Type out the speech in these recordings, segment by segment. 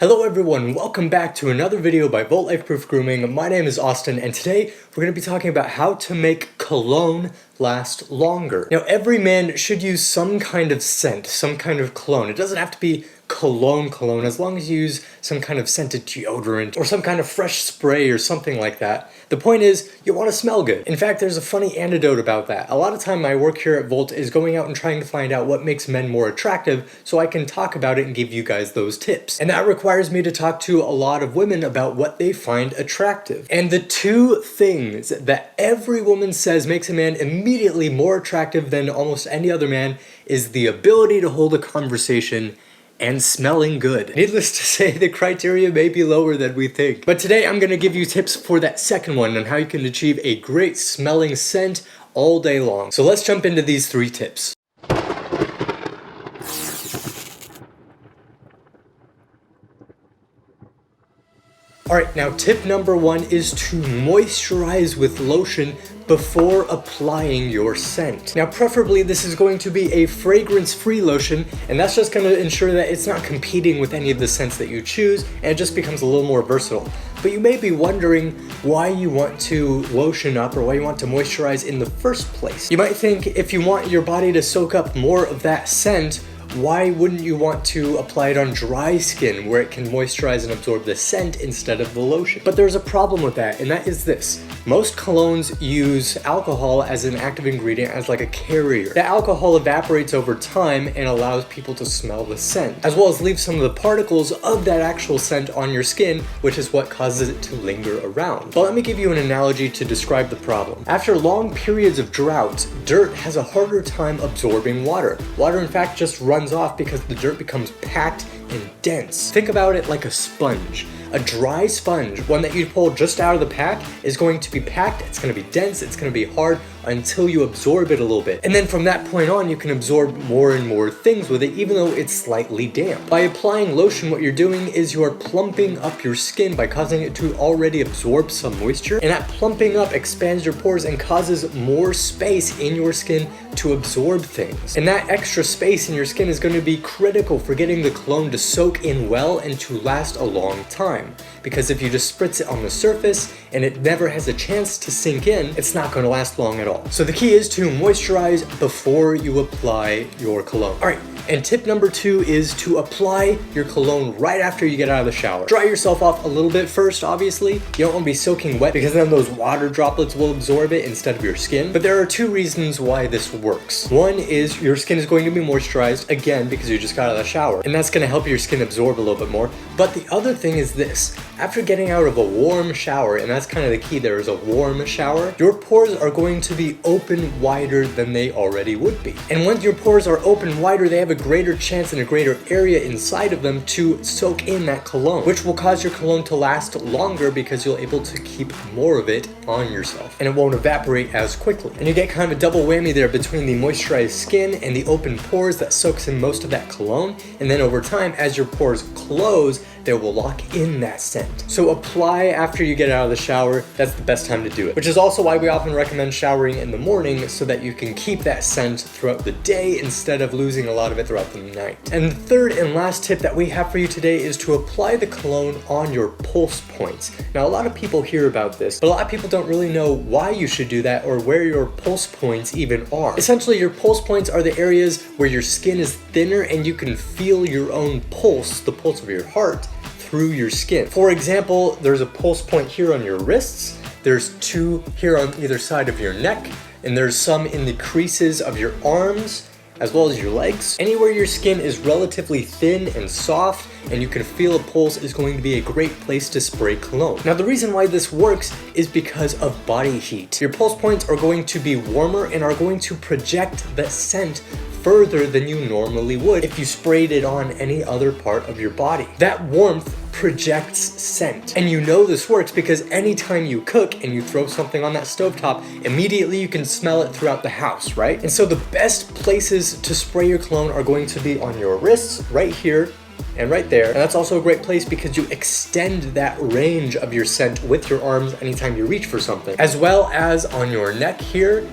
Hello everyone, welcome back to another video by Volt Life Proof Grooming. My name is Austin and today we're going to be talking about how to make cologne last longer. Now every man should use some kind of scent, some kind of cologne. It doesn't have to be cologne as long as you use some kind of scented deodorant or some kind of fresh spray or something like that. The point is you want to smell good. In fact, there's a funny anecdote about that. A lot of time my work here at Volt is going out and trying to find out what makes men more attractive so I can talk about it and give you guys those tips. And that requires me to talk to a lot of women about what they find attractive. And the two things that every woman says makes a man immediately more attractive than almost any other man is the ability to hold a conversation and smelling good. Needless to say, the criteria may be lower than we think. But today I'm going to give you tips for that second one on how you can achieve a great smelling scent all day long. So let's jump into these 3 tips. Alright, now tip number 1 is to moisturize with lotion before applying your scent. Now preferably this is going to be a fragrance-free lotion, and that's just going to ensure that it's not competing with any of the scents that you choose, and it just becomes a little more versatile. But you may be wondering why you want to lotion up or why you want to moisturize in the first place. You might think if you want your body to soak up more of that scent, why wouldn't you want to apply it on dry skin where it can moisturize and absorb the scent instead of the lotion? But there's a problem with that, and that is this. Most colognes use alcohol as an active ingredient, as like a carrier. The alcohol evaporates over time and allows people to smell the scent, as well as leave some of the particles of that actual scent on your skin, which is what causes it to linger around. But let me give you an analogy to describe the problem. After long periods of drought, dirt has a harder time absorbing water. Water, in fact, just runs off because the dirt becomes packed and dense. Think about it like a sponge. A dry sponge, one that you pull just out of the pack, is going to be packed, it's going to be dense, it's going to be hard until you absorb it a little bit. And then from that point on, you can absorb more and more things with it, even though it's slightly damp. By applying lotion, what you're doing is you are plumping up your skin by causing it to already absorb some moisture. And that plumping up expands your pores and causes more space in your skin to absorb things. And that extra space in your skin is going to be critical for getting the cologne to soak in well and to last a long time. Because if you just spritz it on the surface and it never has a chance to sink in, it's not going to last long at all. So the key is to moisturize before you apply your cologne. Alright, and tip number 2 is to apply your cologne right after you get out of the shower. Dry yourself off a little bit first, obviously. You don't want to be soaking wet because then those water droplets will absorb it instead of your skin. But there are 2 reasons why this works. One is your skin is going to be moisturized, again, because you just got out of the shower. And that's going to help your skin absorb a little bit more. But the other thing is this. After getting out of a warm shower, and that's kind of the key, there is a warm shower, your pores are going to be open wider than they already would be. And when your pores are open wider, they have a greater chance and a greater area inside of them to soak in that cologne, which will cause your cologne to last longer because you'll be able to keep more of it on yourself and it won't evaporate as quickly. And you get kind of a double whammy there between the moisturized skin and the open pores that soaks in most of that cologne. And then over time, as your pores close, they will lock in that scent. So apply after you get out of the shower. That's the best time to do it, which is also why we often recommend showering in the morning so that you can keep that scent throughout the day instead of losing a lot of it throughout the night. And the third and last tip that we have for you today is to apply the cologne on your pulse points. Now, a lot of people hear about this, but a lot of people don't really know why you should do that or where your pulse points even are. Essentially, your pulse points are the areas where your skin is thinner and you can feel your own pulse, the pulse of your heart, through your skin. For example, there's a pulse point here on your wrists, there's 2 here on either side of your neck, and there's some in the creases of your arms, as well as your legs. Anywhere your skin is relatively thin and soft and you can feel a pulse is going to be a great place to spray cologne. Now the reason why this works is because of body heat. Your pulse points are going to be warmer and are going to project the scent further than you normally would if you sprayed it on any other part of your body. That warmth projects scent. And you know this works because anytime you cook and you throw something on that stovetop, immediately you can smell it throughout the house, right? And so the best places to spray your cologne are going to be on your wrists, right here, and right there. And that's also a great place because you extend that range of your scent with your arms anytime you reach for something, as well as on your neck here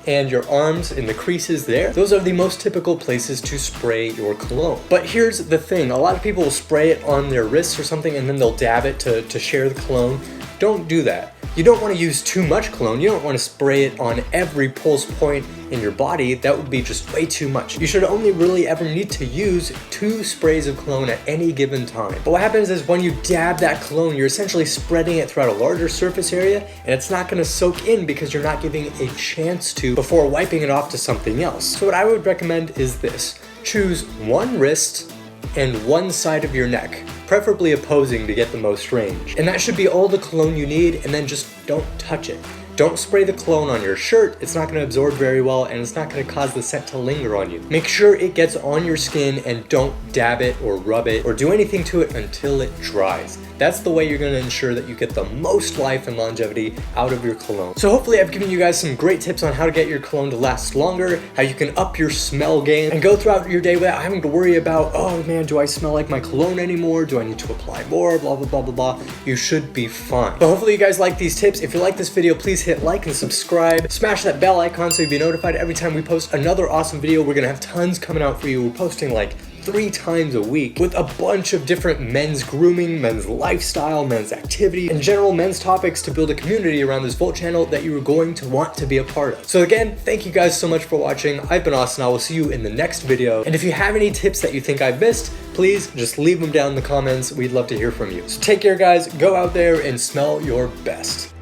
and your arms in the creases there. Those are the most typical places to spray your cologne. But here's the thing, a lot of people will spray it on their wrists or something and then they'll dab it to share the cologne. Don't do that. You don't want to use too much cologne. You don't want to spray it on every pulse point in your body. That would be just way too much. You should only really ever need to use 2 sprays of cologne at any given time. But what happens is when you dab that cologne, you're essentially spreading it throughout a larger surface area, and it's not going to soak in because you're not giving it a chance to before wiping it off to something else. So what I would recommend is this. Choose one wrist and one side of your neck, preferably opposing to get the most range. And that should be all the cologne you need, and then just don't touch it. Don't spray the cologne on your shirt, it's not going to absorb very well and it's not going to cause the scent to linger on you. Make sure it gets on your skin and don't dab it or rub it or do anything to it until it dries. That's the way you're going to ensure that you get the most life and longevity out of your cologne. So hopefully I've given you guys some great tips on how to get your cologne to last longer, how you can up your smell game and go throughout your day without having to worry about, oh man, do I smell like my cologne anymore? Do I need to apply more? Blah, blah, blah, blah, blah. You should be fine. But hopefully you guys like these tips. If you like this video, please hit like and subscribe. Smash that bell icon so you'll be notified every time we post another awesome video. We're going to have tons coming out for you. We're posting like 3 times a week with a bunch of different men's grooming, men's lifestyle, men's activity, and general men's topics to build a community around this Volt channel that you are going to want to be a part of. So again, thank you guys so much for watching. I've been Austin. I will see you in the next video. And if you have any tips that you think I've missed, please just leave them down in the comments. We'd love to hear from you. So take care, guys. Go out there and smell your best.